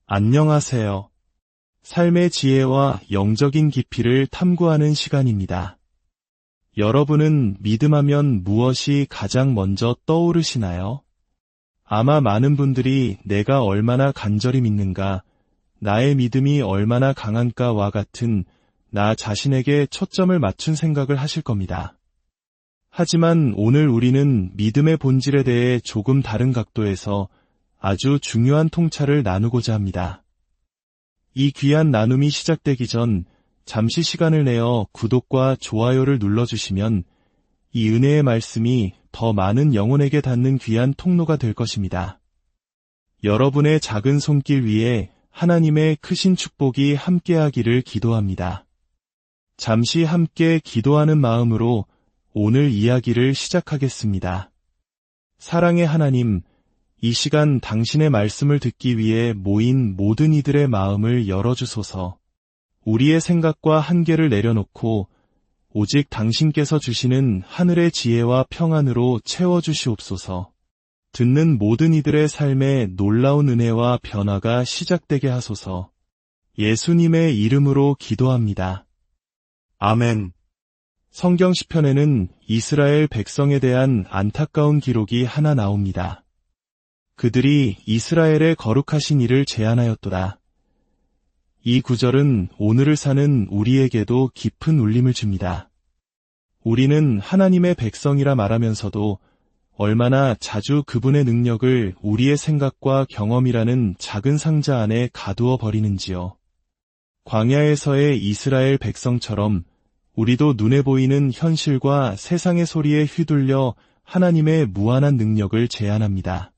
안녕하세요. 삶의 지혜와 영적인 깊이를 탐구하는 시간입니다. 여러분은 믿음하면 무엇이 가장 먼저 떠오르시나요? 아마 많은 분들이 내가 얼마나 간절히 믿는가, 나의 믿음이 얼마나 강한가와 같은 나 자신에게 초점을 맞춘 생각을 하실 겁니다. 하지만 오늘 우리는 믿음의 본질에 대해 조금 다른 각도에서 아주 중요한 통찰을 나누고자 합니다. 이 귀한 나눔이 시작되기 전 잠시 시간을 내어 구독과 좋아요를 눌러주시면 이 은혜의 말씀이 더 많은 영혼에게 닿는 귀한 통로가 될 것입니다. 여러분의 작은 손길 위에 하나님의 크신 축복이 함께하기를 기도합니다. 잠시 함께 기도하는 마음으로 오늘 이야기를 시작하겠습니다. 사랑의 하나님, 이 시간 당신의 말씀을 듣기 위해 모인 모든 이들의 마음을 열어주소서. 우리의 생각과 한계를 내려놓고 오직 당신께서 주시는 하늘의 지혜와 평안으로 채워주시옵소서. 듣는 모든 이들의 삶에 놀라운 은혜와 변화가 시작되게 하소서. 예수님의 이름으로 기도합니다. 아멘. 성경 시편에는 이스라엘 백성에 대한 안타까운 기록이 하나 나옵니다. 그들이 이스라엘의 거룩하신 이를 제한하였도다. 이 구절은 오늘을 사는 우리에게도 깊은 울림을 줍니다. 우리는 하나님의 백성이라 말하면서도 얼마나 자주 그분의 능력을 우리의 생각과 경험이라는 작은 상자 안에 가두어 버리는지요. 광야에서의 이스라엘 백성처럼 우리도 눈에 보이는 현실과 세상의 소리에 휘둘려 하나님의 무한한 능력을 제한합니다.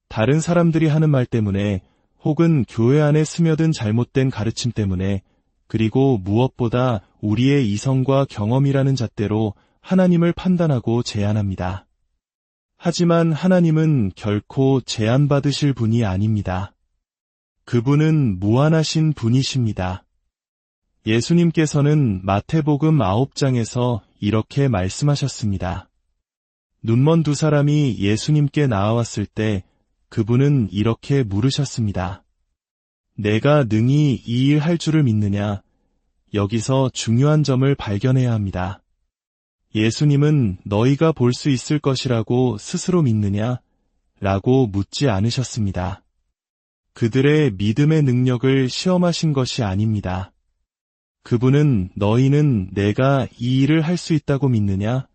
다른 사람들이 하는 말 때문에 혹은 교회 안에 스며든 잘못된 가르침 때문에 그리고 무엇보다 우리의 이성과 경험이라는 잣대로 하나님을 판단하고 제한합니다. 하지만 하나님은 결코 제한받으실 분이 아닙니다. 그분은 무한하신 분이십니다. 예수님께서는 마태복음 9장에서 이렇게 말씀하셨습니다. 눈먼 두 사람이 예수님께 나아왔을 때 그분은 이렇게 물으셨습니다. 내가 능히 이 일 할 줄을 믿느냐? 여기서 중요한 점을 발견해야 합니다. 예수님은 너희가 볼 수 있을 것이라고 스스로 믿느냐? 라고 묻지 않으셨습니다. 그들의 믿음의 능력을 시험하신 것이 아닙니다. 그분은 너희는 내가 이 일을 할 수 있다고 믿느냐?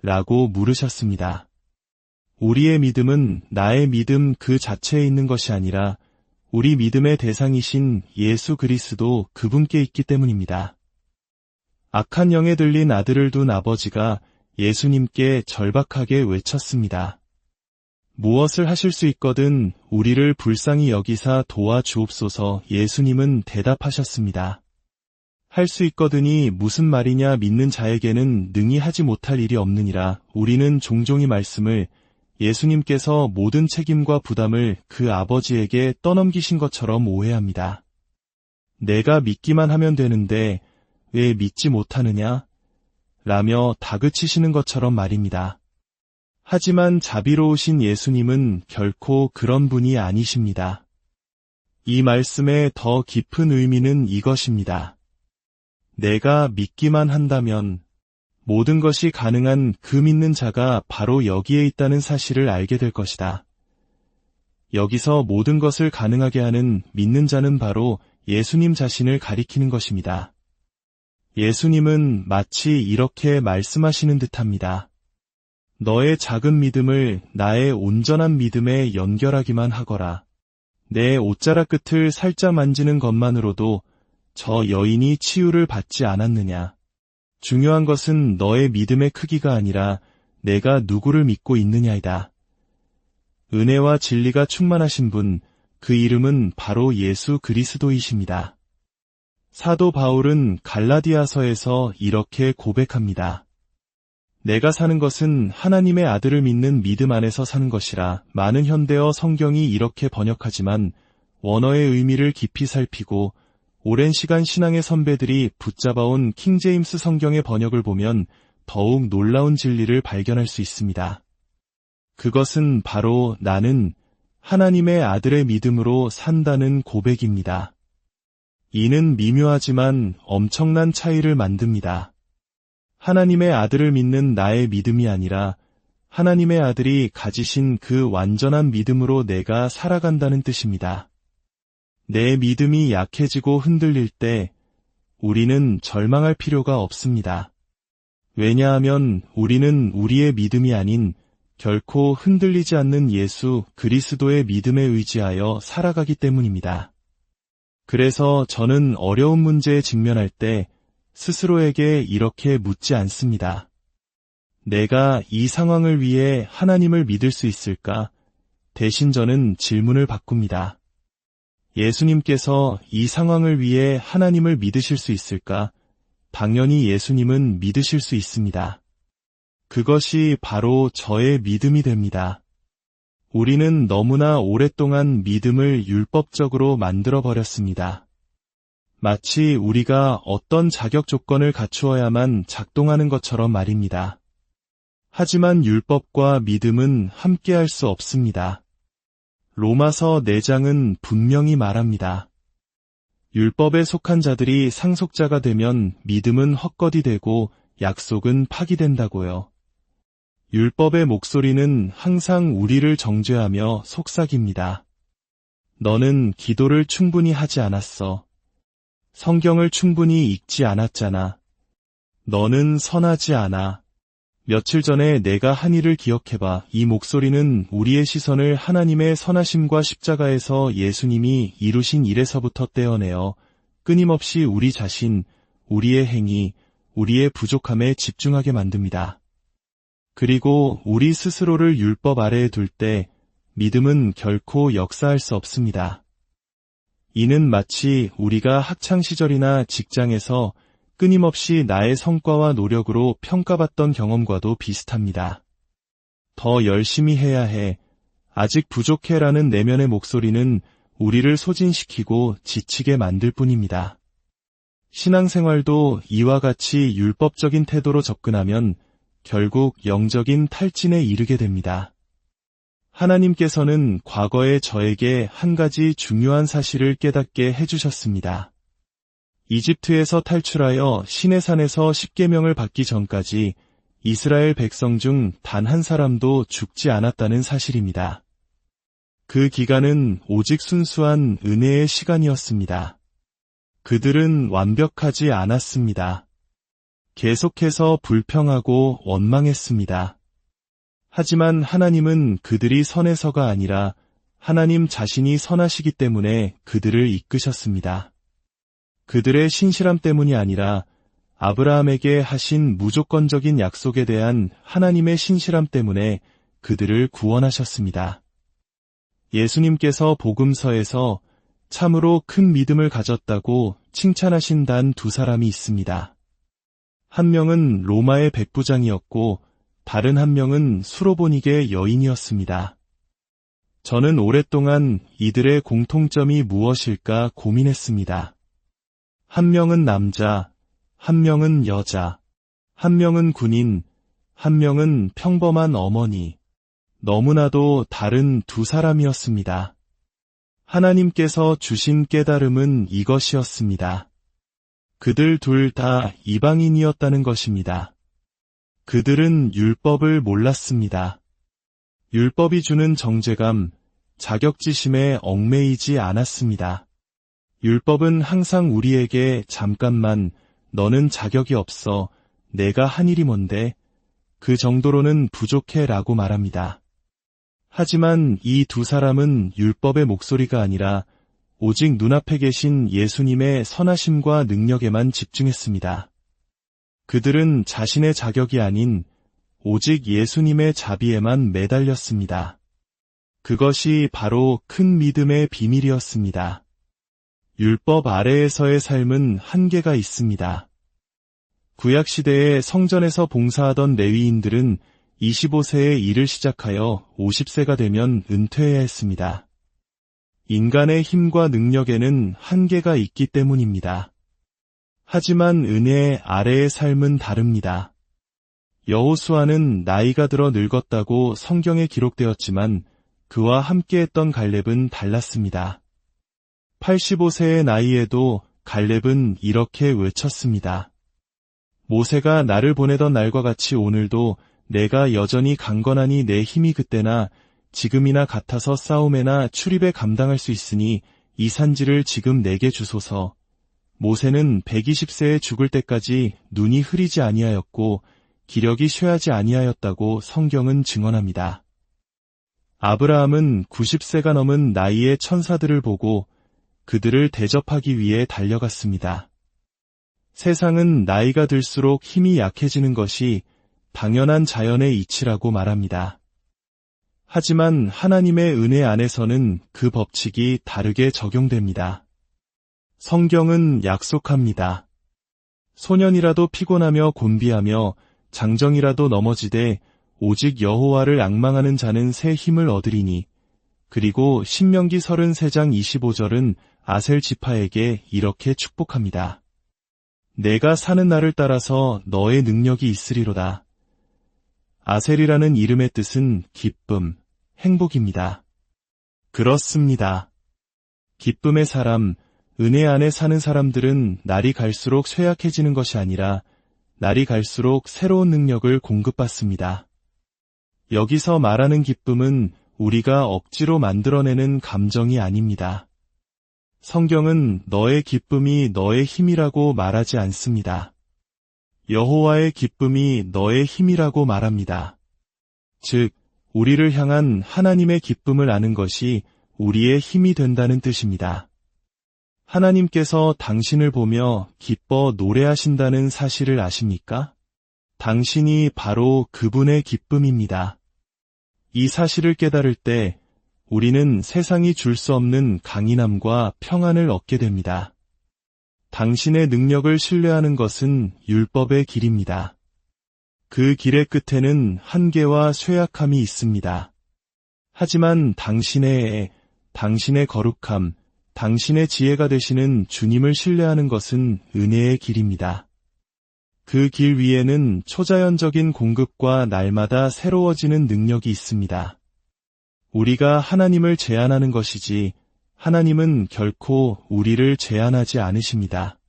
라고 물으셨습니다. 우리의 믿음은 나의 믿음 그 자체에 있는 것이 아니라 우리 믿음의 대상이신 예수 그리스도 그분께 있기 때문입니다. 악한 영에 들린 아들을 둔 아버지가 예수님께 절박하게 외쳤습니다. 무엇을 하실 수 있거든 우리를 불쌍히 여기사 도와주옵소서. 예수님은 대답하셨습니다. 할 수 있거든이 무슨 말이냐? 믿는 자에게는 능히 하지 못할 일이 없느니라. 우리는 종종 이 말씀을 예수님께서 모든 책임과 부담을 그 아버지에게 떠넘기신 것처럼 오해합니다. 내가 믿기만 하면 되는데 왜 믿지 못하느냐? 라며 다그치시는 것처럼 말입니다. 하지만 자비로우신 예수님은 결코 그런 분이 아니십니다. 이 말씀의 더 깊은 의미는 이것입니다. 내가 믿기만 한다면 모든 것이 가능한 그 믿는 자가 바로 여기에 있다는 사실을 알게 될 것이다. 여기서 모든 것을 가능하게 하는 믿는 자는 바로 예수님 자신을 가리키는 것입니다. 예수님은 마치 이렇게 말씀하시는 듯합니다. 너의 작은 믿음을 나의 온전한 믿음에 연결하기만 하거라. 내 옷자락 끝을 살짝 만지는 것만으로도 저 여인이 치유를 받지 않았느냐. 중요한 것은 너의 믿음의 크기가 아니라 내가 누구를 믿고 있느냐이다. 은혜와 진리가 충만하신 분, 그 이름은 바로 예수 그리스도이십니다. 사도 바울은 갈라디아서에서 이렇게 고백합니다. 내가 사는 것은 하나님의 아들을 믿는 믿음 안에서 사는 것이라. 많은 현대어 성경이 이렇게 번역하지만 원어의 의미를 깊이 살피고 오랜 시간 신앙의 선배들이 붙잡아온 킹제임스 성경의 번역을 보면 더욱 놀라운 진리를 발견할 수 있습니다. 그것은 바로 나는 하나님의 아들의 믿음으로 산다는 고백입니다. 이는 미묘하지만 엄청난 차이를 만듭니다. 하나님의 아들을 믿는 나의 믿음이 아니라 하나님의 아들이 가지신 그 완전한 믿음으로 내가 살아간다는 뜻입니다. 내 믿음이 약해지고 흔들릴 때 우리는 절망할 필요가 없습니다. 왜냐하면 우리는 우리의 믿음이 아닌 결코 흔들리지 않는 예수 그리스도의 믿음에 의지하여 살아가기 때문입니다. 그래서 저는 어려운 문제에 직면할 때 스스로에게 이렇게 묻지 않습니다. 내가 이 상황을 위해 하나님을 믿을 수 있을까? 대신 저는 질문을 바꿉니다. 예수님께서 이 상황을 위해 하나님을 믿으실 수 있을까? 당연히 예수님은 믿으실 수 있습니다. 그것이 바로 저의 믿음이 됩니다. 우리는 너무나 오랫동안 믿음을 율법적으로 만들어버렸습니다. 마치 우리가 어떤 자격 조건을 갖추어야만 작동하는 것처럼 말입니다. 하지만 율법과 믿음은 함께할 수 없습니다. 로마서 4장은 분명히 말합니다. 율법에 속한 자들이 상속자가 되면 믿음은 헛것이 되고 약속은 파기된다고요. 율법의 목소리는 항상 우리를 정죄하며 속삭입니다. 너는 기도를 충분히 하지 않았어. 성경을 충분히 읽지 않았잖아. 너는 선하지 않아. 며칠 전에 내가 한 일을 기억해봐. 이 목소리는 우리의 시선을 하나님의 선하심과 십자가에서 예수님이 이루신 일에서부터 떼어내어 끊임없이 우리 자신, 우리의 행위, 우리의 부족함에 집중하게 만듭니다. 그리고 우리 스스로를 율법 아래에 둘 때 믿음은 결코 역사할 수 없습니다. 이는 마치 우리가 학창시절이나 직장에서 끊임없이 나의 성과와 노력으로 평가받던 경험과도 비슷합니다. 더 열심히 해야 해, 아직 부족해라는 내면의 목소리는 우리를 소진시키고 지치게 만들 뿐입니다. 신앙생활도 이와 같이 율법적인 태도로 접근하면 결국 영적인 탈진에 이르게 됩니다. 하나님께서는 과거에 저에게 한 가지 중요한 사실을 깨닫게 해주셨습니다. 이집트에서 탈출하여 시내산에서 십계명을 받기 전까지 이스라엘 백성 중 단 한 사람도 죽지 않았다는 사실입니다. 그 기간은 오직 순수한 은혜의 시간이었습니다. 그들은 완벽하지 않았습니다. 계속해서 불평하고 원망했습니다. 하지만 하나님은 그들이 선해서가 아니라 하나님 자신이 선하시기 때문에 그들을 이끄셨습니다. 그들의 신실함 때문이 아니라 아브라함에게 하신 무조건적인 약속에 대한 하나님의 신실함 때문에 그들을 구원하셨습니다. 예수님께서 복음서에서 참으로 큰 믿음을 가졌다고 칭찬하신 단 2사람이 있습니다. 한 명은 로마의 백부장이었고 다른 한 명은 수로보닉의 여인이었습니다. 저는 오랫동안 이들의 공통점이 무엇일까 고민했습니다. 한 명은 남자, 한 명은 여자, 한 명은 군인, 한 명은 평범한 어머니, 너무나도 다른 2사람이었습니다. 하나님께서 주신 깨달음은 이것이었습니다. 그들 둘 다 이방인이었다는 것입니다. 그들은 율법을 몰랐습니다. 율법이 주는 정죄감, 자격지심에 얽매이지 않았습니다. 율법은 항상 우리에게 잠깐만 너는 자격이 없어, 내가 한 일이 뭔데, 그 정도로는 부족해 라고 말합니다. 하지만 이 2사람은 율법의 목소리가 아니라 오직 눈앞에 계신 예수님의 선하심과 능력에만 집중했습니다. 그들은 자신의 자격이 아닌 오직 예수님의 자비에만 매달렸습니다. 그것이 바로 큰 믿음의 비밀이었습니다. 율법 아래에서의 삶은 한계가 있습니다. 구약시대에 성전에서 봉사하던 레위인들은 25세에 일을 시작하여 50세가 되면 은퇴해야 했습니다. 인간의 힘과 능력에는 한계가 있기 때문입니다. 하지만 은혜 아래의 삶은 다릅니다. 여호수아는 나이가 들어 늙었다고 성경에 기록되었지만 그와 함께했던 갈렙은 달랐습니다. 85세의 나이에도 갈렙은 이렇게 외쳤습니다. 모세가 나를 보내던 날과 같이 오늘도 내가 여전히 강건하니 내 힘이 그때나 지금이나 같아서 싸움에나 출입에 감당할 수 있으니 이 산지를 지금 내게 주소서. 모세는 120세에 죽을 때까지 눈이 흐리지 아니하였고 기력이 쇠하지 아니하였다고 성경은 증언합니다. 아브라함은 90세가 넘은 나이의 천사들을 보고 그들을 대접하기 위해 달려갔습니다. 세상은 나이가 들수록 힘이 약해지는 것이 당연한 자연의 이치라고 말합니다. 하지만 하나님의 은혜 안에서는 그 법칙이 다르게 적용됩니다. 성경은 약속합니다. 소년이라도 피곤하며 곤비하며 장정이라도 넘어지되 오직 여호와를 앙망하는 자는 새 힘을 얻으리니. 그리고 신명기 33장 25절은 아셀 지파에게 이렇게 축복합니다. 내가 사는 날을 따라서 너의 능력이 있으리로다. 아셀이라는 이름의 뜻은 기쁨, 행복입니다. 그렇습니다. 기쁨의 사람, 은혜 안에 사는 사람들은 날이 갈수록 쇠약해지는 것이 아니라 날이 갈수록 새로운 능력을 공급받습니다. 여기서 말하는 기쁨은 우리가 억지로 만들어내는 감정이 아닙니다. 성경은 너의 기쁨이 너의 힘이라고 말하지 않습니다. 여호와의 기쁨이 너의 힘이라고 말합니다. 즉, 우리를 향한 하나님의 기쁨을 아는 것이 우리의 힘이 된다는 뜻입니다. 하나님께서 당신을 보며 기뻐 노래하신다는 사실을 아십니까? 당신이 바로 그분의 기쁨입니다. 이 사실을 깨달을 때 우리는 세상이 줄 수 없는 강인함과 평안을 얻게 됩니다. 당신의 능력을 신뢰하는 것은 율법의 길입니다. 그 길의 끝에는 한계와 쇠약함이 있습니다. 하지만 당신의 거룩함, 당신의 지혜가 되시는 주님을 신뢰하는 것은 은혜의 길입니다. 그 길 위에는 초자연적인 공급과 날마다 새로워지는 능력이 있습니다. 우리가 하나님을 제한하는 것이지 하나님은 결코 우리를 제한하지 않으십니다.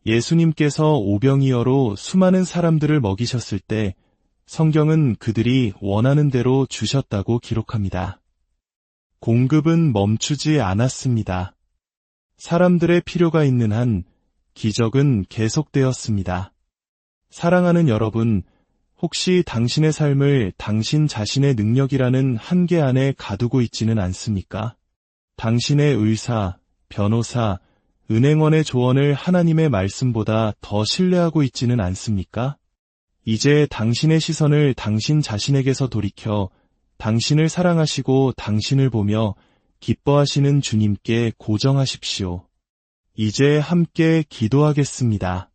예수님께서 오병이어로 수많은 사람들을 먹이셨을 때 성경은 그들이 원하는 대로 주셨다고 기록합니다. 공급은 멈추지 않았습니다. 사람들의 필요가 있는 한 기적은 계속되었습니다. 사랑하는 여러분, 혹시 당신의 삶을 당신 자신의 능력이라는 한계 안에 가두고 있지는 않습니까? 당신의 의사, 변호사, 은행원의 조언을 하나님의 말씀보다 더 신뢰하고 있지는 않습니까? 이제 당신의 시선을 당신 자신에게서 돌이켜 당신을 사랑하시고 당신을 보며 기뻐하시는 주님께 고정하십시오. 이제 함께 기도하겠습니다.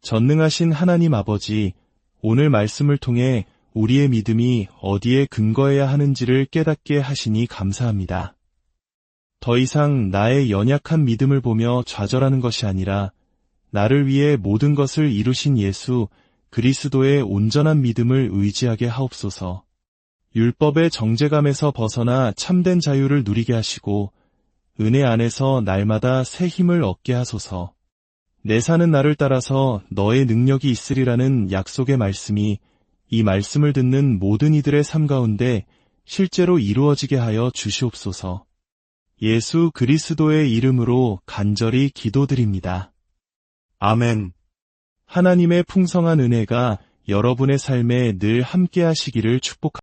전능하신 하나님 아버지, 오늘 말씀을 통해 우리의 믿음이 어디에 근거해야 하는지를 깨닫게 하시니 감사합니다. 더 이상 나의 연약한 믿음을 보며 좌절하는 것이 아니라 나를 위해 모든 것을 이루신 예수 그리스도의 온전한 믿음을 의지하게 하옵소서. 율법의 정죄감에서 벗어나 참된 자유를 누리게 하시고 은혜 안에서 날마다 새 힘을 얻게 하소서. 내 사는 날을 따라서 너의 능력이 있으리라는 약속의 말씀이 이 말씀을 듣는 모든 이들의 삶 가운데 실제로 이루어지게 하여 주시옵소서. 예수 그리스도의 이름으로 간절히 기도드립니다. 아멘. 하나님의 풍성한 은혜가 여러분의 삶에 늘 함께 하시기를 축복합니다.